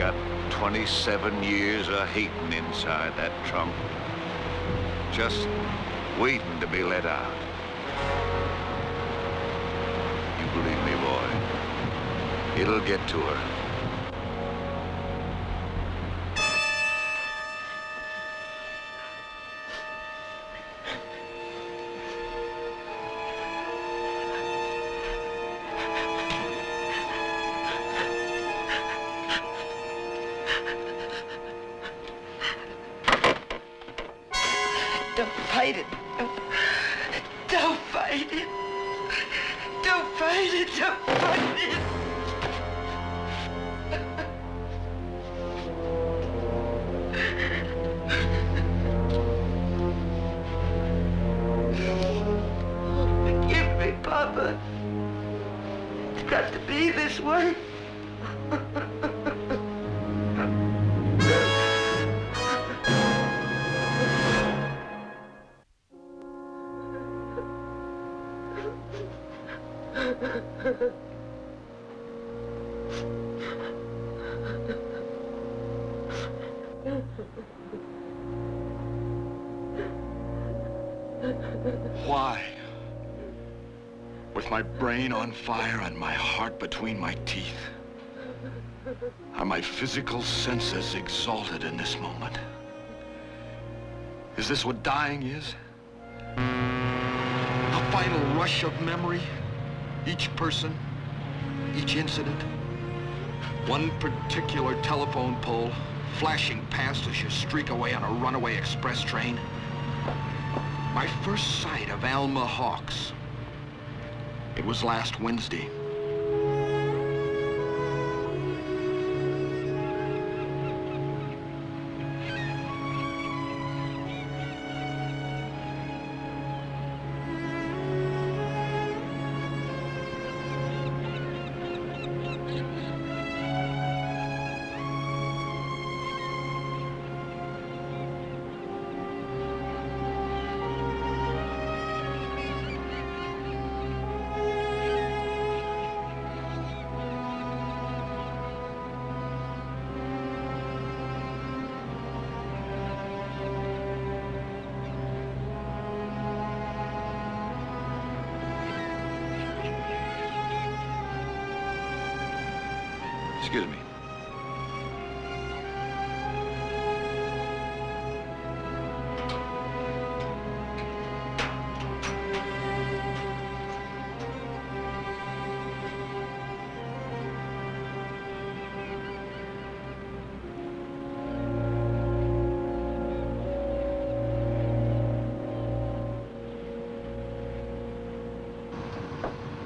got 27 years of hating inside that trunk. Just waiting to be let out. You believe me, boy. It'll get to her. Don't fight it. Don't fight it. Don't fight it. Don't fight it. Forgive me, Papa. It's got to be this way. Why? With my brain on fire and my heart between my teeth, are my physical senses exalted in this moment? Is this what dying is? A final rush of memory? Each person, each incident? One particular telephone pole flashing past as you streak away on a runaway express train? My first sight of Alma Hawks. It was last Wednesday. Excuse me.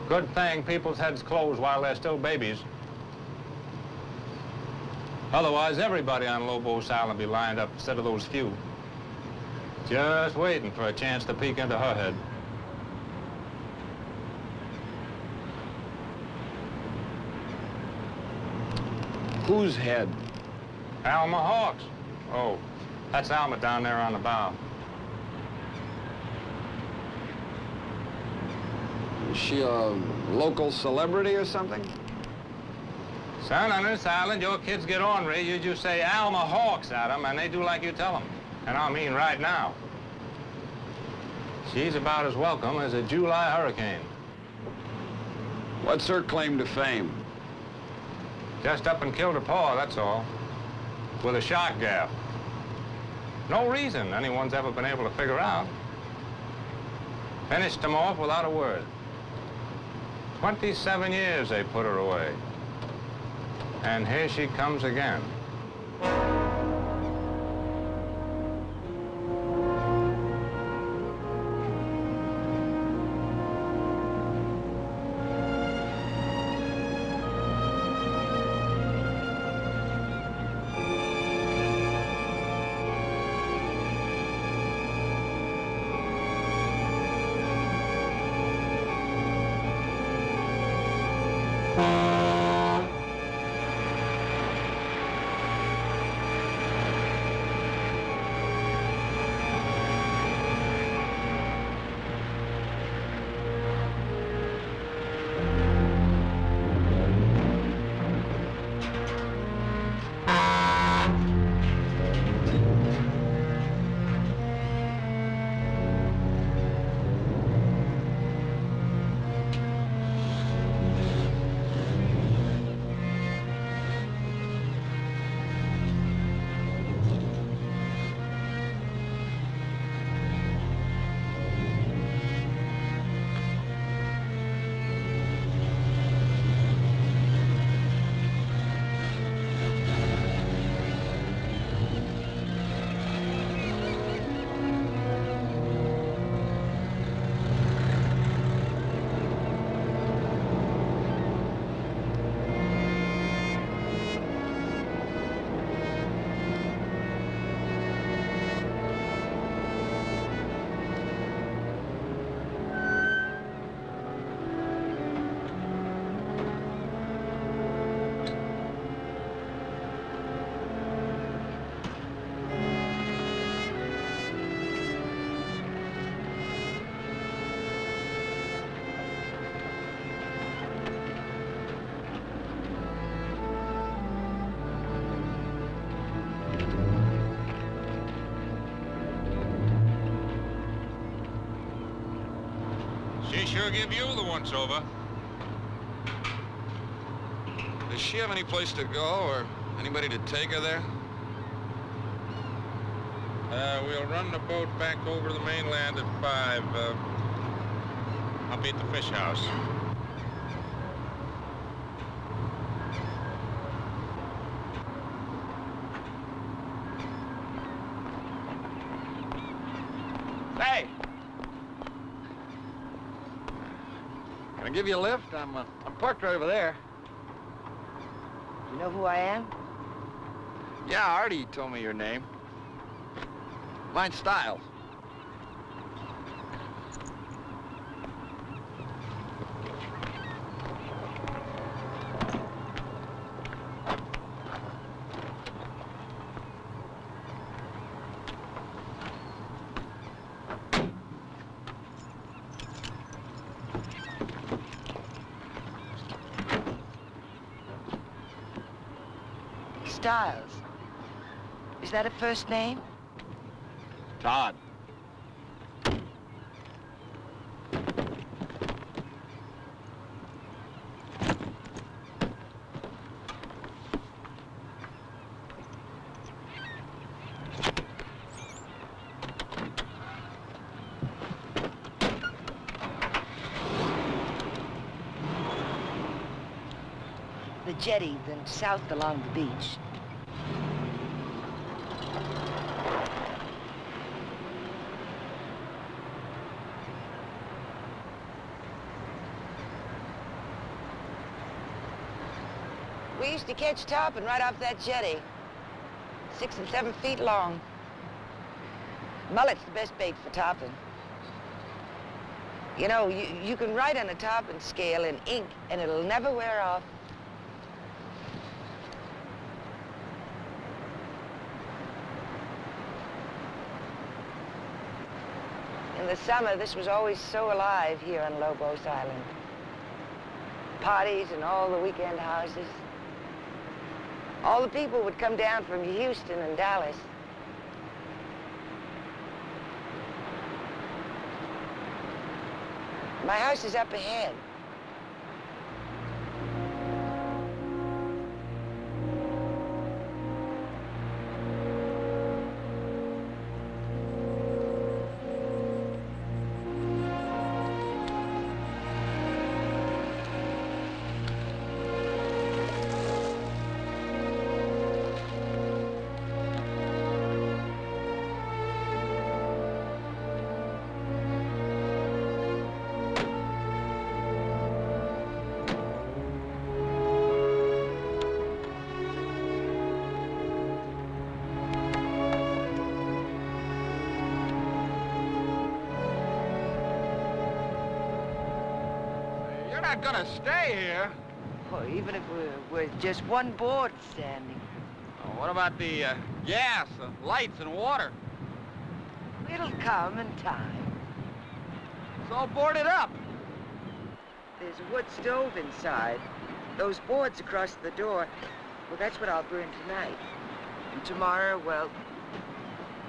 Good thing people's heads close while they're still babies. Otherwise, everybody on Lobo's Island be lined up instead of those few. Just waiting for a chance to peek into her head. Whose head? Alma Hawks. Oh, that's Alma down there on the bow. Is she a local celebrity or something? Son, on this island, your kids get ornery. You just say Alma Hawks at them, and they do like you tell them. And I mean right now. She's about as welcome as a July hurricane. What's her claim to fame? Just up and killed her paw, that's all. With a shock gap. No reason anyone's ever been able to figure out. Finished him off without a word. 27 years they put her away. And here she comes again. She sure give you the once-over. Does she have any place to go or anybody to take her there? We'll run the boat back over to the mainland at 5. I'll be at the fish house. Hey! Can I give you a lift? I'm parked right over there. You know who I am? Yeah, Artie told me your name. Mine's Styles. Styles. Is that a first name? Todd. The jetty, then south along the beach. We used to catch tarpon right off that jetty. 6 and 7 feet long. Mullet's the best bait for tarpon. You know, you can write on a tarpon scale in ink and it'll never wear off. In the summer, this was always so alive here on Lobos Island. Parties and all the weekend houses. All the people would come down from Houston and Dallas. My house is up ahead. You're not gonna stay here. Or even if we're just one board standing. Oh, what about the gas, lights, and water? It'll come in time. It's all boarded up. There's a wood stove inside. Those boards across the door, well, that's what I'll burn tonight. And tomorrow, well,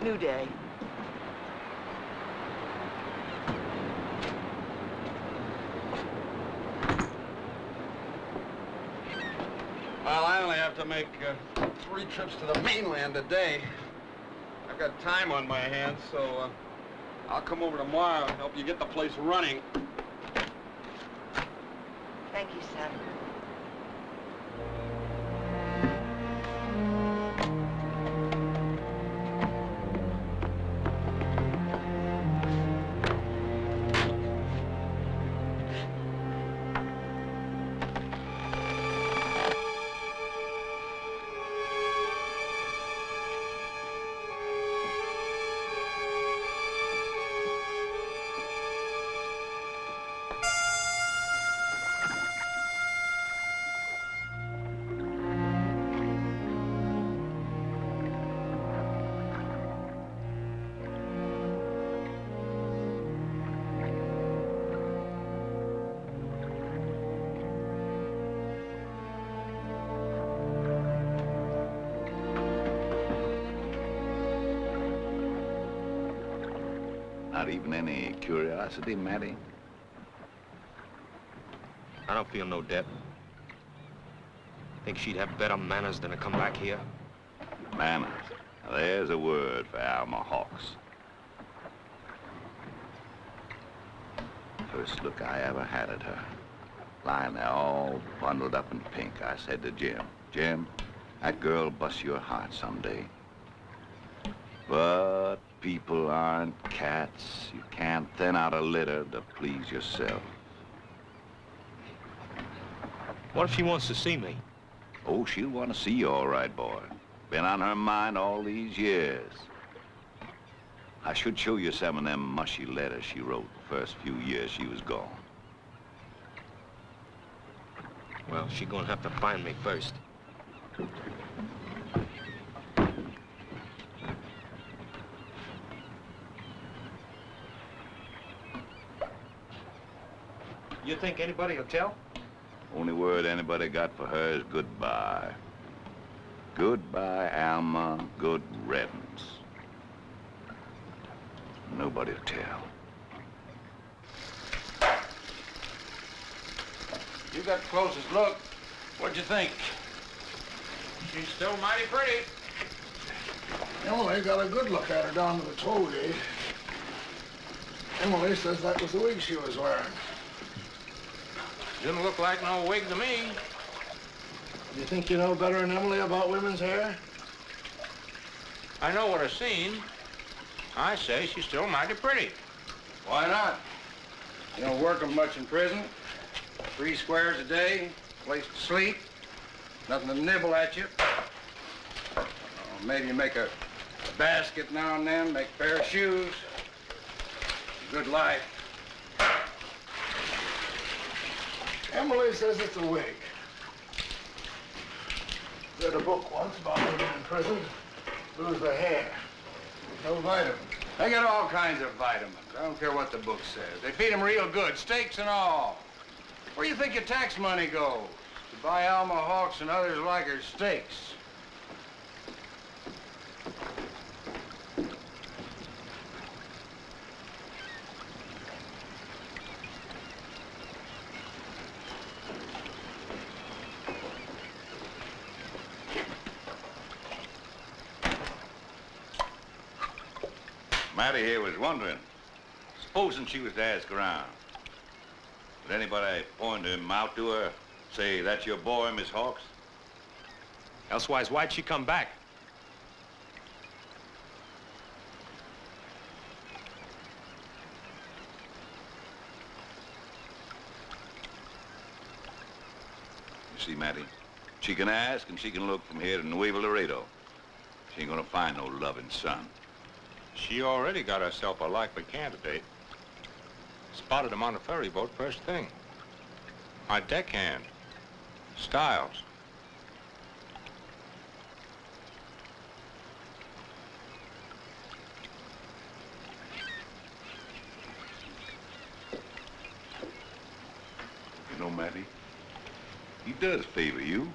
new day. Well, I only have to make 3 trips to the mainland a day. I've got time on my hands, so I'll come over tomorrow and help you get the place running. Thank you, son. Not even any curiosity, Matty? I don't feel no debt. Think she'd have better manners than to come back here? Manners. Now, there's a word for Alma Hawks. First look I ever had at her. Lying there all bundled up in pink, I said to Jim, Jim, that girl'll bust your heart someday. But people aren't cats. You can't thin out a litter to please yourself. What if she wants to see me? Oh, she'll want to see you all right, boy. Been on her mind all these years. I should show you some of them mushy letters she wrote the first few years she was gone. Well, she's gonna have to find me first. You think anybody will tell? Only word anybody got for her is goodbye. Goodbye, Alma. Good riddance. Nobody'll tell. You got the closest look. What'd you think? She's still mighty pretty. Emily got a good look at her down to the toll gate. Emily says that was the wig she was wearing. Didn't look like no wig to me. You think you know better than Emily about women's hair? I know what I've seen. I say she's still mighty pretty. Why not? You don't work 'em much in prison. 3 squares a day, place to sleep, nothing to nibble at you. Oh, maybe you make a basket now and then, make a pair of shoes. Good life. Emily says it's a wig. Read a book once about women in prison. Lose their hair. No vitamins. They get all kinds of vitamins. I don't care what the book says. They feed them real good, steaks and all. Where do you think your tax money goes? To buy Alma Hawks and others like her steaks. Mattie here was wondering, supposing she was to ask around, would anybody point him out to her, say, that's your boy, Miss Hawks? Elsewise, why'd she come back? You see, Mattie, she can ask and she can look from here to Nuevo Laredo. She ain't gonna find no loving son. She already got herself a likely candidate. Spotted him on a ferry boat first thing. My deckhand, Stiles. You know, Mattie, he does favor you.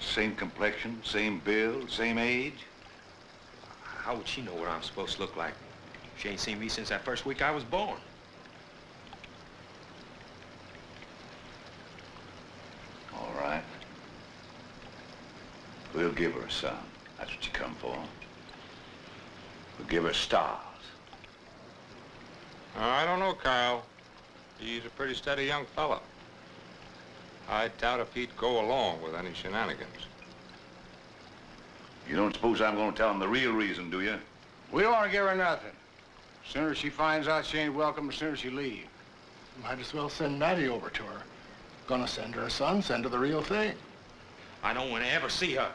Same complexion, same build, same age. How would she know what I'm supposed to look like? She ain't seen me since that first week I was born. All right. We'll give her a son. That's what you come for. We'll give her stars. I don't know, Kyle. He's a pretty steady young fella. I doubt if he'd go along with any shenanigans. You don't suppose I'm gonna tell him the real reason, do you? We don't want to give her nothing. Sooner she finds out she ain't welcome, the sooner she leave. Might as well send Mattie over to her. Gonna send her a son, send her the real thing. I don't want to ever see her.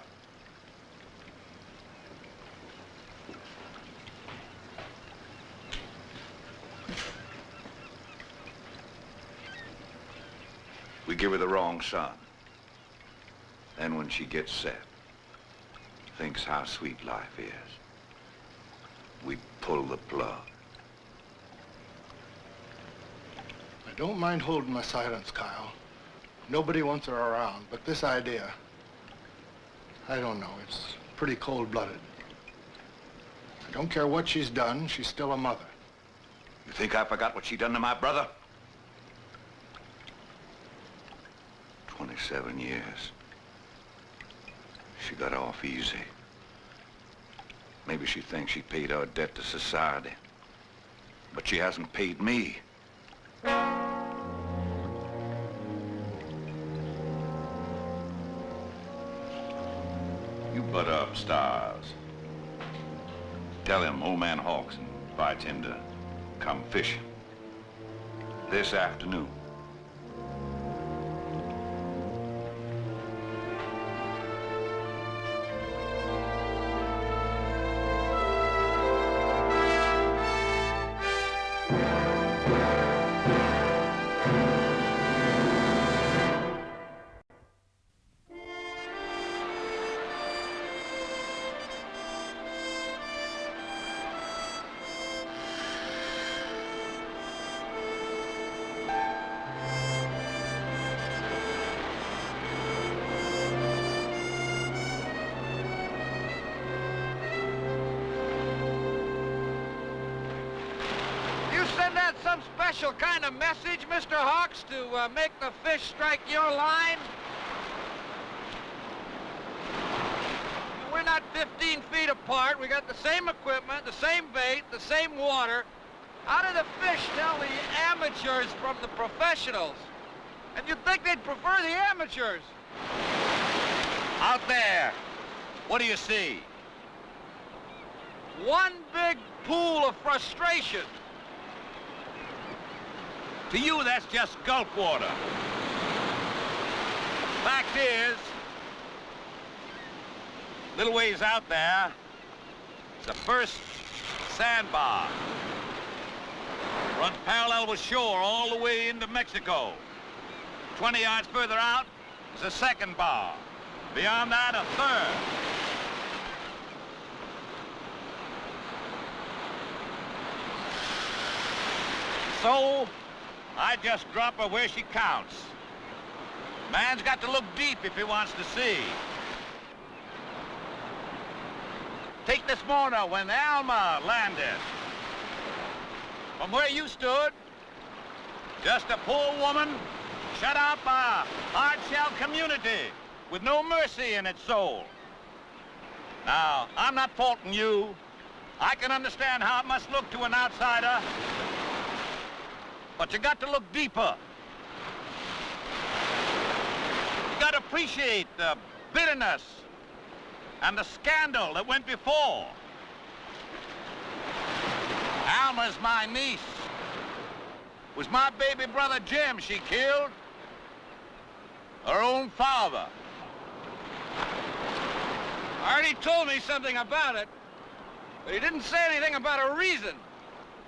We give her the wrong son. Then when she gets set, thinks how sweet life is, we pull the plug. I don't mind holding my silence, Kyle. Nobody wants her around, but this idea, I don't know, it's pretty cold-blooded. I don't care what she's done, she's still a mother. You think I forgot what she done to my brother? 27 years. She got off easy. Maybe she thinks she paid our debt to society. But she hasn't paid me. You butter up Stars. Tell him old man Hawks invites him to come fishing this afternoon. Some special kind of message, Mr. Hawks, to make the fish strike your line? We're not 15 feet apart. We got the same equipment, the same bait, the same water. How do the fish tell the amateurs from the professionals? And you'd think they'd prefer the amateurs. Out there, what do you see? One big pool of frustration. To you, that's just gulp water. Fact is, little ways out there, it's the first sandbar. Runs parallel with shore all the way into Mexico. 20 yards further out is a second bar. Beyond that, a third. So, I just drop her where she counts. Man's got to look deep if he wants to see. Take this morning when Alma landed. From where you stood, just a poor woman shut out by a hard-shell community with no mercy in its soul. Now, I'm not faulting you. I can understand how it must look to an outsider. But you got to look deeper. You got to appreciate the bitterness and the scandal that went before. Alma's my niece. It was my baby brother Jim she killed. Her own father. Artie told me something about it, but he didn't say anything about a reason.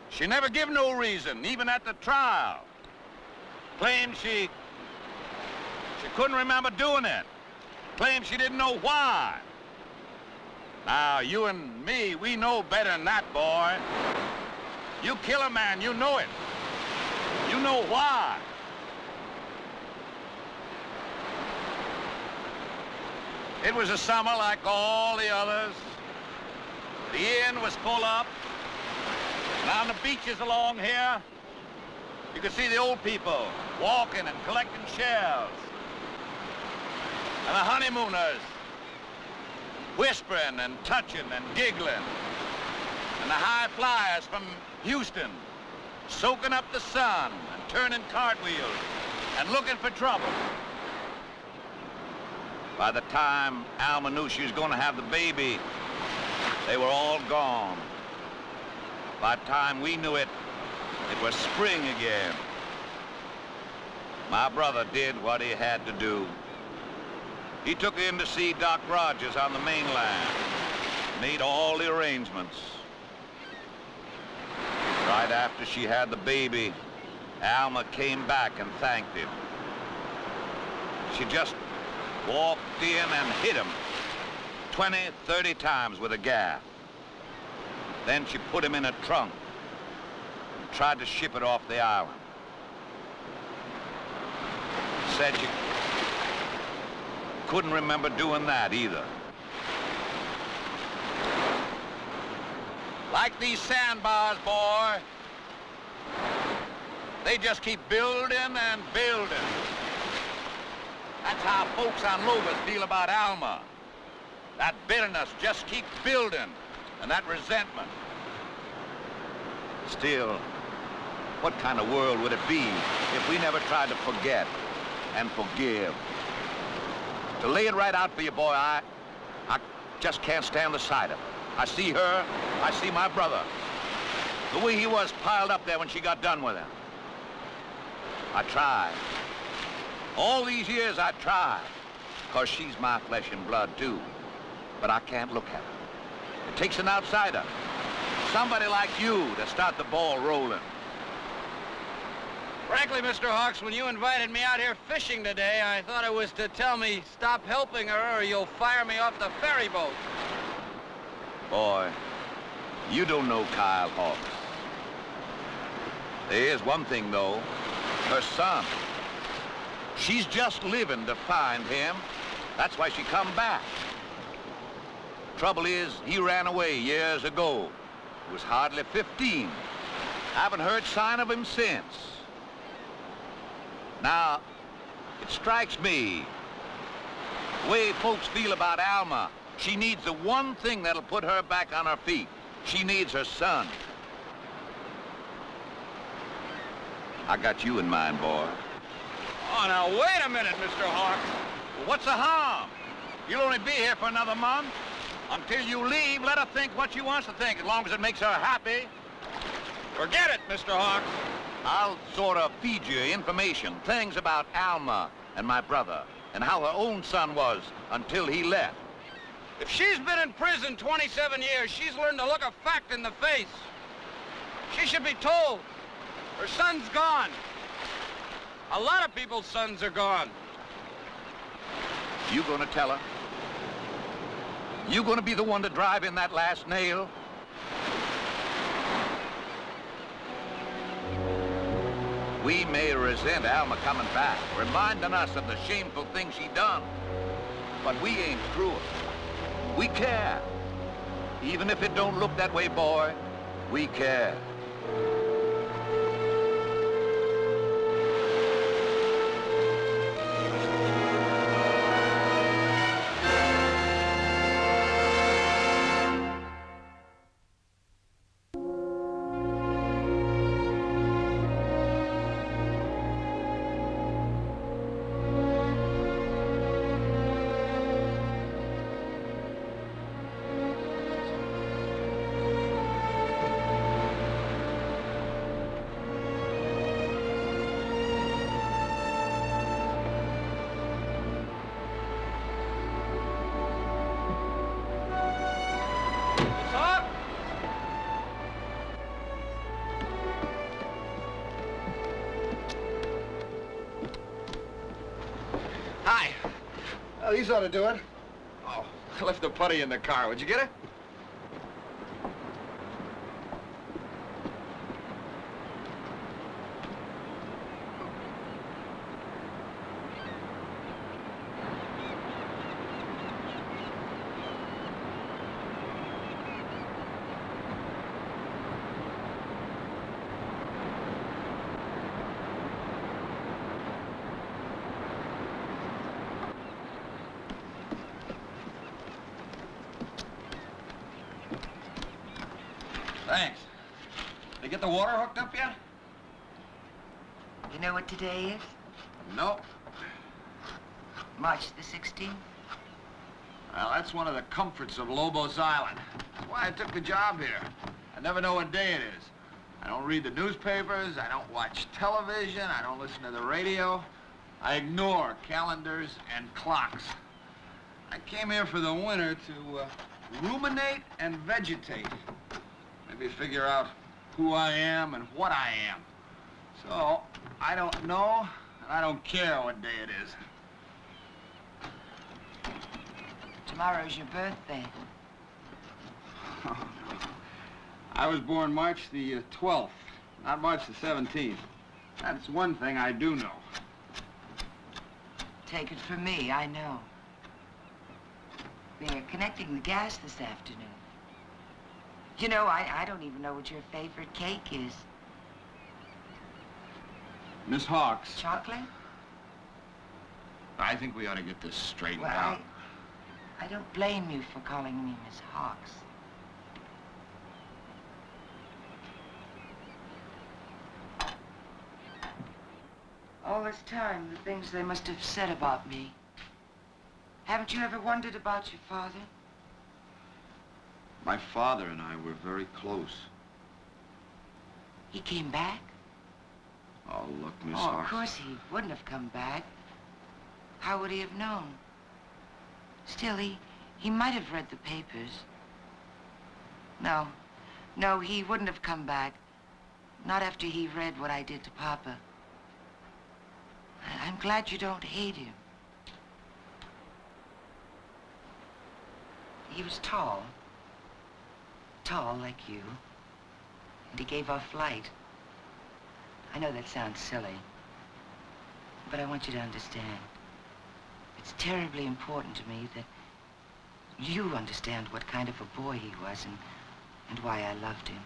She never gave no reason, even at the trial. Claimed she couldn't remember doing it. Claimed she didn't know why. Now, you and me, we know better than that, boy. You kill a man, you know it. You know why. It was a summer like all the others. The inn was full up. And on the beaches along here, you could see the old people walking and collecting shells. And the honeymooners whispering and touching and giggling. And the high flyers from Houston soaking up the sun and turning cartwheels and looking for trouble. By the time Alma knew she was going to have the baby, they were all gone. By the time we knew it, it was spring again. My brother did what he had to do. He took her in to see Doc Rogers on the mainland, made all the arrangements. Right after she had the baby, Alma came back and thanked him. She just walked in and hit him 20, 30 times with a gaff. Then she put him in a trunk and tried to ship it off the island. Said she couldn't remember doing that either. Like these sandbars, boy, they just keep building and building. That's how folks on Lobos feel about Alma. That bitterness just keeps building, and that resentment. Still, what kind of world would it be if we never tried to forget and forgive? To lay it right out for you, boy, I just can't stand the sight of her. I see her, I see my brother. The way he was piled up there when she got done with him. I tried. All these years I tried, because she's my flesh and blood too. But I can't look at her. It takes an outsider, somebody like you, to start the ball rolling. Frankly, Mr. Hawks, when you invited me out here fishing today, I thought it was to tell me stop helping her or you'll fire me off the ferry boat. Boy, you don't know Kyle Hawks. There is one thing, though. Her son. She's just living to find him. That's why she come back. Trouble is, he ran away years ago. He was hardly 15. Haven't heard sign of him since. Now, it strikes me, the way folks feel about Alma, she needs the one thing that'll put her back on her feet. She needs her son. I got you in mind, boy. Oh, now, wait a minute, Mr. Hawks. Well, what's the harm? You'll only be here for another month. Until you leave, let her think what she wants to think, as long as it makes her happy. Forget it, Mr. Hawks. I'll sort of feed you information, things about Alma and my brother, and how her own son was until he left. If she's been in prison 27 years, she's learned to look a fact in the face. She should be told. Her son's gone. A lot of people's sons are gone. You gonna tell her? You gonna be the one to drive in that last nail? We may resent Alma coming back, reminding us of the shameful things she done. But we ain't through it. We care. Even if it don't look that way, boy, we care. Hi. Well, these ought to do it. Oh, I left the putty in the car. Would you get it? Thanks. They get the water hooked up yet? You know what today is? Nope. March the 16th? Well, that's one of the comforts of Lobos Island. That's why I took the job here. I never know what day it is. I don't read the newspapers, I don't watch television, I don't listen to the radio. I ignore calendars and clocks. I came here for the winter to ruminate and vegetate. Maybe figure out who I am and what I am. So, I don't know, and I don't care what day it is. Tomorrow's your birthday. I was born March the 12th, not March the 17th. That's one thing I do know. Take it from me, I know. They're connecting the gas this afternoon. You know, I don't even know what your favorite cake is. Miss Hawks. Chocolate? I think we ought to get this straightened Well, out. I don't blame you for calling me Miss Hawks. All this time, the things they must have said about me. Haven't you ever wondered about your father? My father and I were very close. He came back? Oh, look, Miss Oh, Hawks. of course he wouldn't have come back. How would he have known? Still, he might have read the papers. No, he wouldn't have come back. Not after he read what I did to Papa. I'm glad you don't hate him. He was tall. Tall like you. And he gave off light. I know that sounds silly, but I want you to understand. It's terribly important to me that you understand what kind of a boy he was and why I loved him.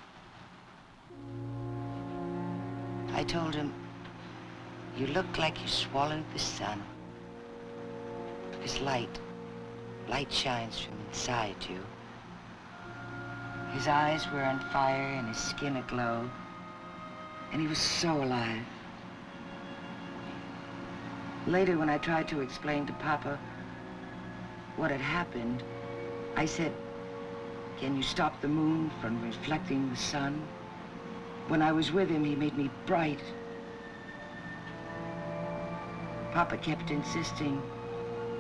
I told him, you look like you swallowed the sun. His light shines from inside you. His eyes were on fire and his skin aglow, and he was so alive. Later, when I tried to explain to Papa what had happened, I said, can you stop the moon from reflecting the sun? When I was with him, he made me bright. Papa kept insisting,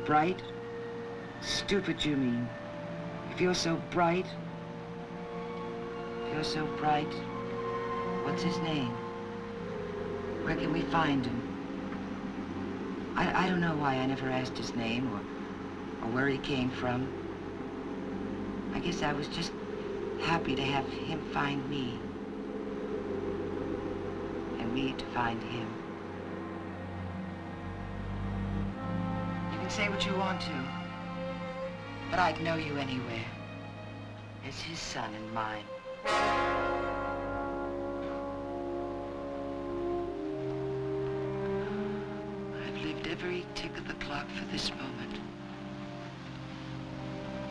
bright? Stupid, you mean. If you're so bright, what's his name? Where can we find him? I don't know why I never asked his name or where he came from. I guess I was just happy to have him find me. And me to find him. You can say what you want to, but I'd know you anywhere. As his son and mine. I've lived every tick of the clock for this moment.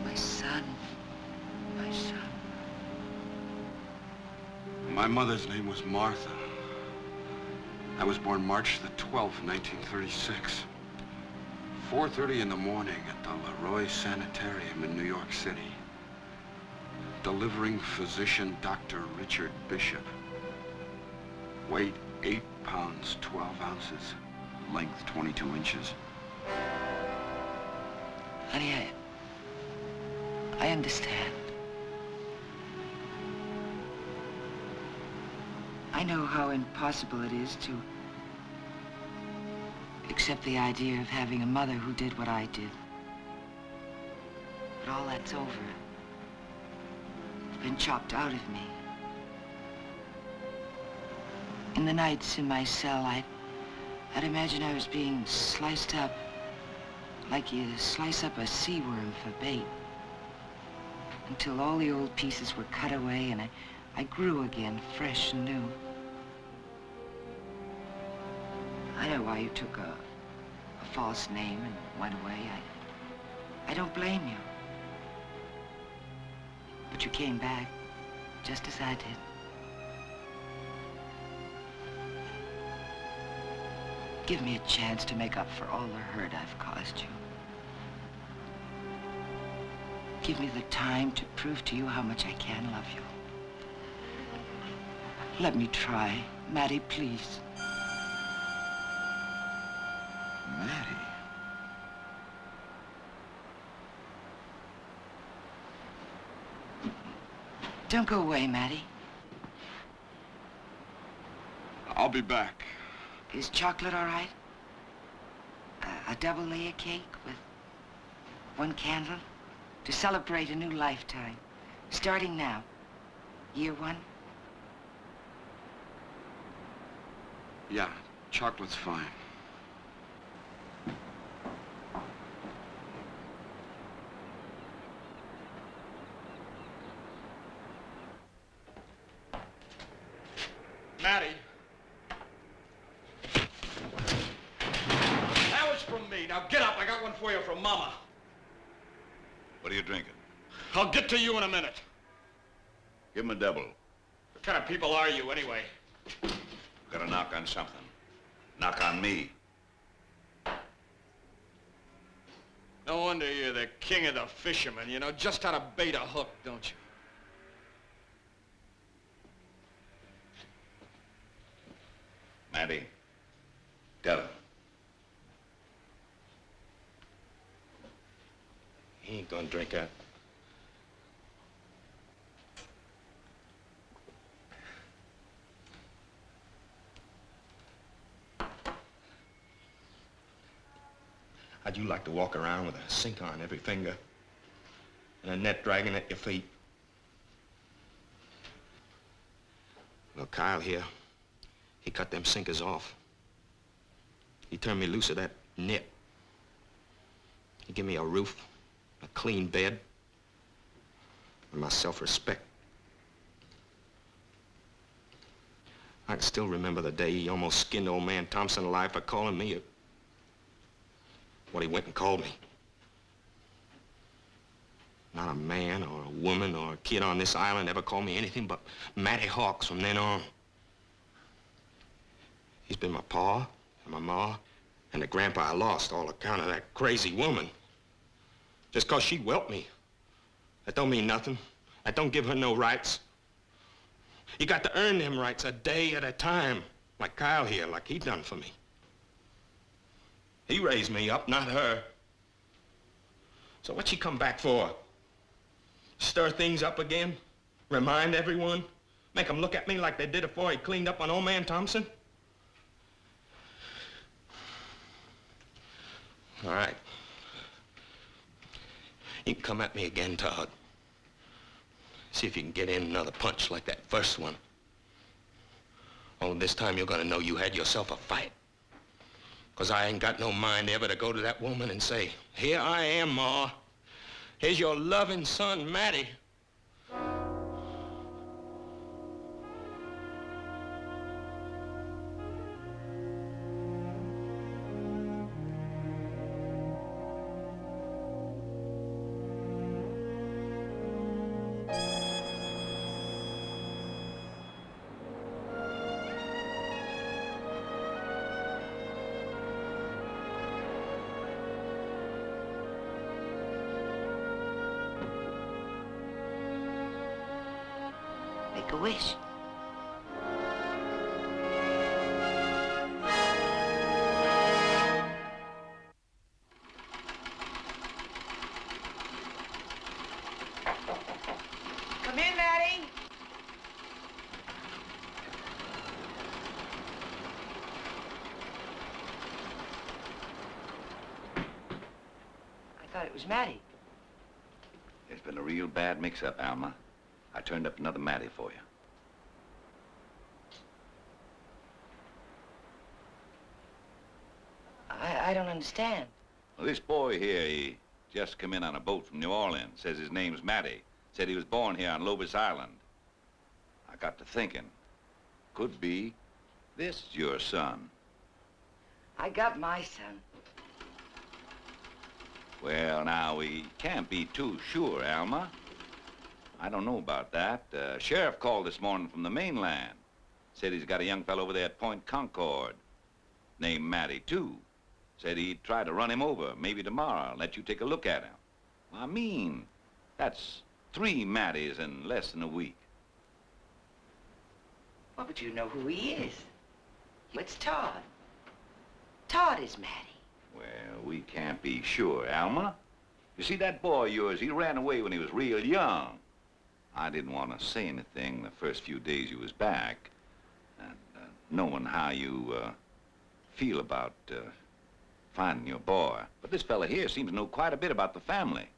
My son. My son. My mother's name was Martha. I was born March the 12th, 1936. 4:30 in the morning at the Leroy Sanitarium in New York City. Delivering physician Dr. Richard Bishop. Weight 8 pounds, 12 ounces. Length 22 inches. Honey, I understand. I know how impossible it is to accept the idea of having a mother who did what I did. But all that's over. It's been chopped out of me. In the nights in my cell, I'd imagine I was being sliced up like you slice up a sea worm for bait. Until all the old pieces were cut away and I grew again, fresh and new. I know why you took a false name and went away. I don't blame you. But you came back, just as I did. Give me a chance to make up for all the hurt I've caused you. Give me the time to prove to you how much I can love you. Let me try. Mattie, please. Mattie? Don't go away, Mattie. I'll be back. Is chocolate all right? A double layer cake with one candle to celebrate a new lifetime, starting now. Year one? Yeah, chocolate's fine. Mattie. That was from me. Now get for you from Mama. What are you drinking? I'll get to you in a minute. Give him a double. What kind of people are you, anyway? Got to knock on something. Knock on me. No wonder you're the king of the fishermen. You know just how to bait a hook, don't you? Matty, tell him. He ain't gonna drink that. How'd you like to walk around with a sink on every finger and a net dragging at your feet? Well, Kyle here, he cut them sinkers off. He turned me loose of that net. He gave me a roof, a clean bed, and my self-respect. I can still remember the day he almost skinned old man Thompson alive for calling me what he went and called me. Not a man or a woman or a kid on this island ever called me anything but Matty Hawks from then on. He's been my pa and my ma and the grandpa I lost all account of that crazy woman. Just 'cause she whelped me. That don't mean nothing. That don't give her no rights. You got to earn them rights a day at a time, like Kyle here, like he done for me. He raised me up, not her. So what'd she come back for? Stir things up again? Remind everyone? Make them look at me like they did before he cleaned up on old man Thompson? All right. You can come at me again, Todd. See if you can get in another punch like that first one. Only this time you're gonna know you had yourself a fight. 'Cause I ain't got no mind ever to go to that woman and say, here I am, Ma. Here's your loving son, Matty. Make a wish. Come in, Matty. I thought it was Matty. There's been a real bad mix-up, Alma. I turned up another Matty for you. I don't understand. Well, this boy here, he just come in on a boat from New Orleans. Says his name's Matty. Said he was born here on Lobos Island. I got to thinking, could be this is your son. I got my son. Well, now, we can't be too sure, Alma. I don't know about that. Sheriff called this morning from the mainland. Said he's got a young fellow over there at Point Concord named Matty, too. Said he'd try to run him over, maybe tomorrow, and let you take a look at him. I mean, that's 3 Mattys in less than a week. Well, but you know who he is. It's Todd. Todd is Matty. Well, we can't be sure, Alma. You see, that boy of yours, he ran away when he was real young. I didn't want to say anything the first few days you was back. And knowing how you feel about finding your boy. But this fella here seems to know quite a bit about the family.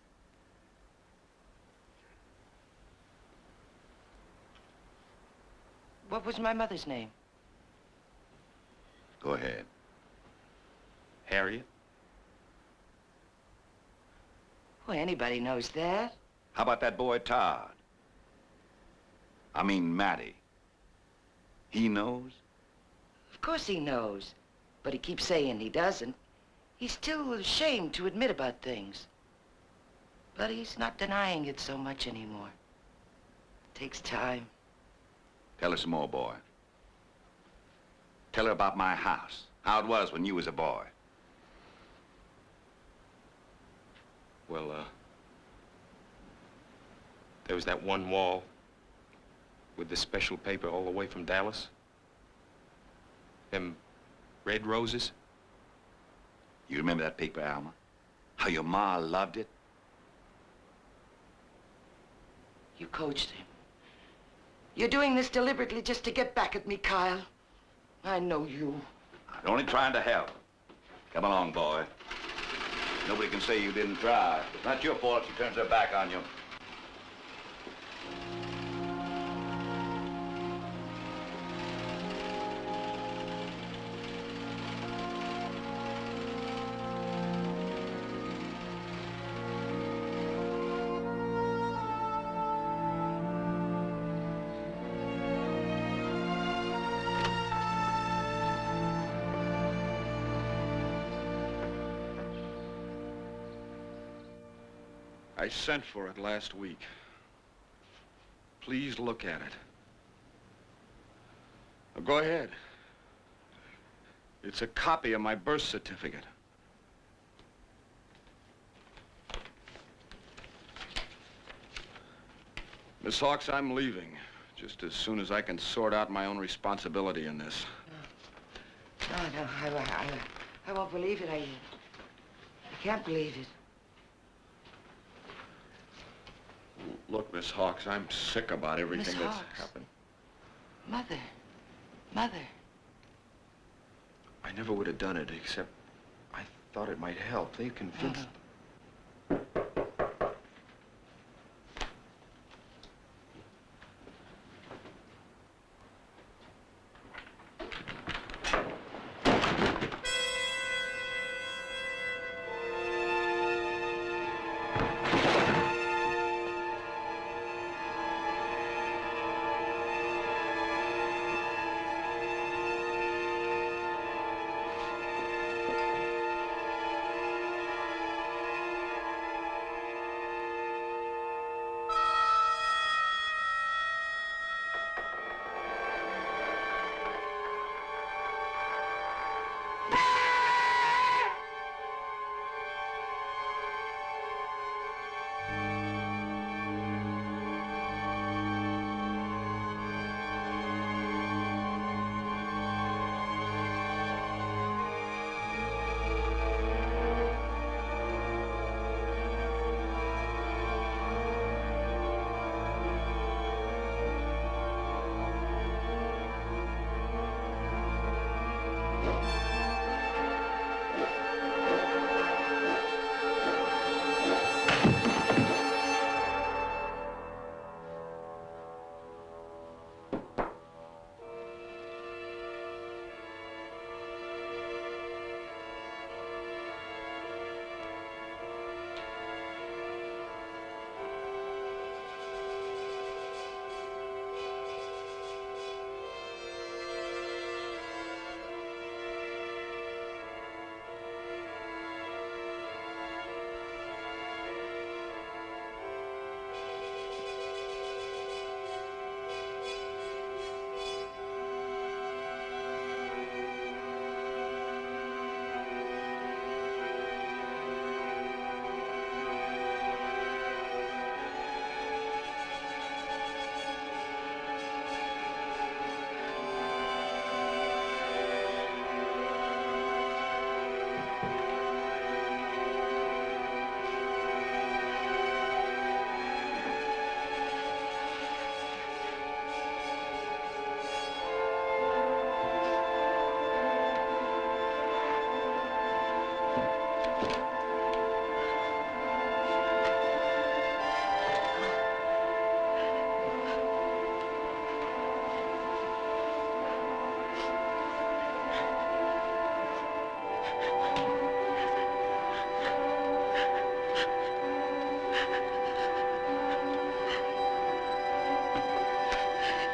What was my mother's name? Go ahead. Harriet? Well, anybody knows that. How about that boy Todd? I mean, Matty. He knows? Of course he knows. But he keeps saying he doesn't. He's still ashamed to admit about things. But he's not denying it so much anymore. It takes time. Tell her some more, boy. Tell her about my house, how it was when you was a boy. Well, there was that one wall with the special paper all the way from Dallas. Them red roses. You remember that paper, Alma? How your ma loved it? You coached him. You're doing this deliberately just to get back at me, Kyle. I know you. I'm only trying to help. Come along, boy. Nobody can say you didn't try. It's not your fault if she turns her back on you. I sent for it last week. Please look at it. Now, go ahead. It's a copy of my birth certificate. Miss Hawks, I'm leaving just as soon as I can sort out my own responsibility in this. No, I won't believe it. I can't believe it. Look, Miss Hawks, I'm sick about everything Miss that's Hawks. happened. Mother. I never would have done it, except I thought it might help. They convinced...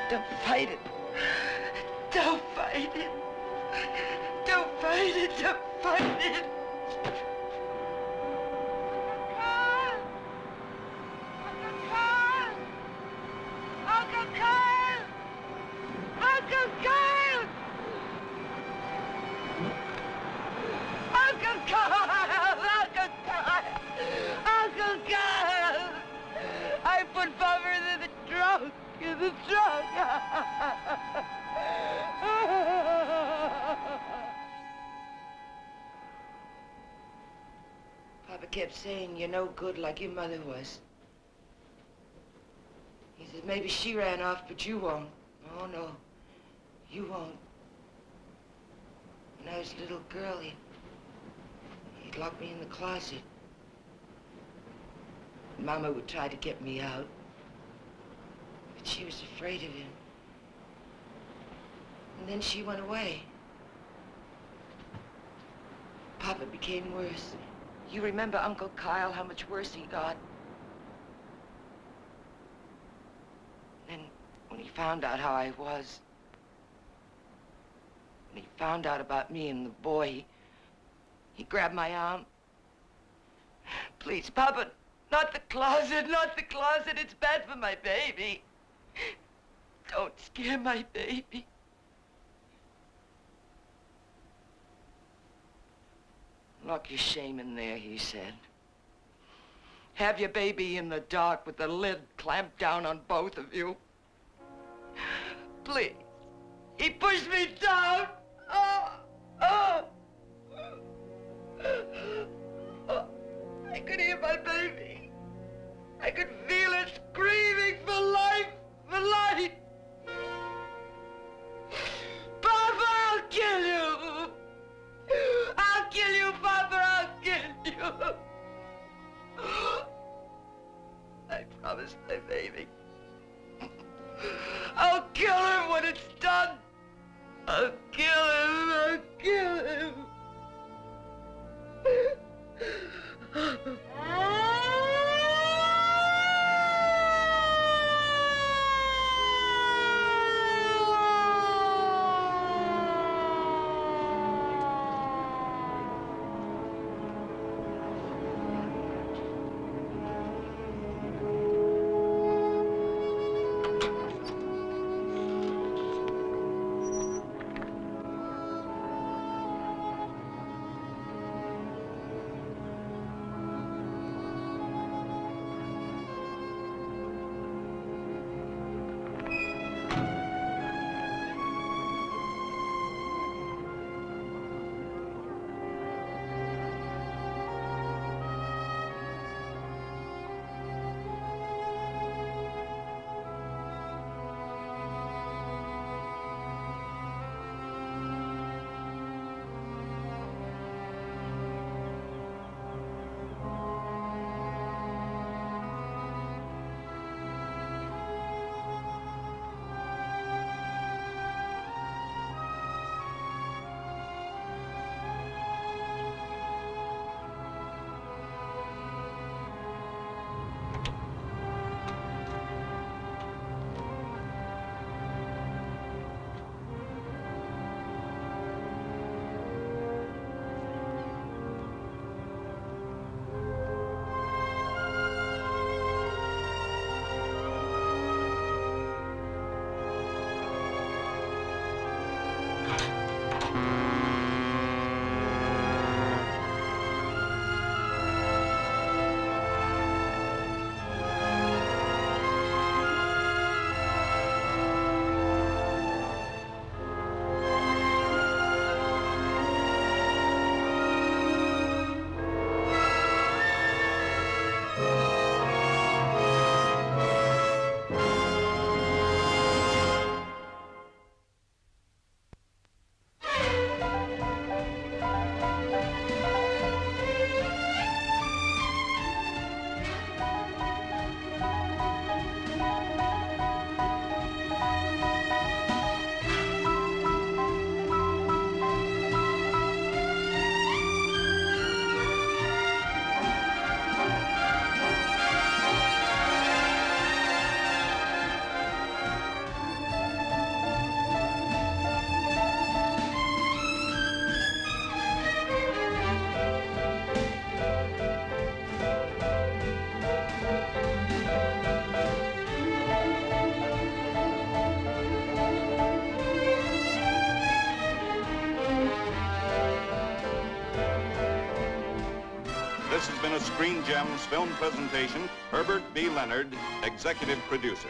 Don't fight it. Don't fight it. Don't fight it. Don't fight it. the trunk. Papa kept saying, you're no good like your mother was. He said, maybe she ran off, but you won't. Oh, no, you won't. When I was a little girl, he'd lock me in the closet. Mama would try to get me out, but she was afraid of him. And then she went away. Papa became worse. You remember Uncle Kyle, how much worse he got? And when he found out how I was, when he found out about me and the boy, he grabbed my arm. Please, Papa, not the closet, not the closet. It's bad for my baby. Don't scare my baby. Lock your shame in there, he said. Have your baby in the dark with the lid clamped down on both of you. Please. He pushed me down. I could hear my baby. I could feel it screaming for life, for life. Papa, I'll kill you. I'll kill you, Papa, I'll kill you. I promised my baby. I'll kill him when it's done. I'll kill him, I'll kill him. This has been a Screen Gems film presentation. Herbert B. Leonard, executive producer.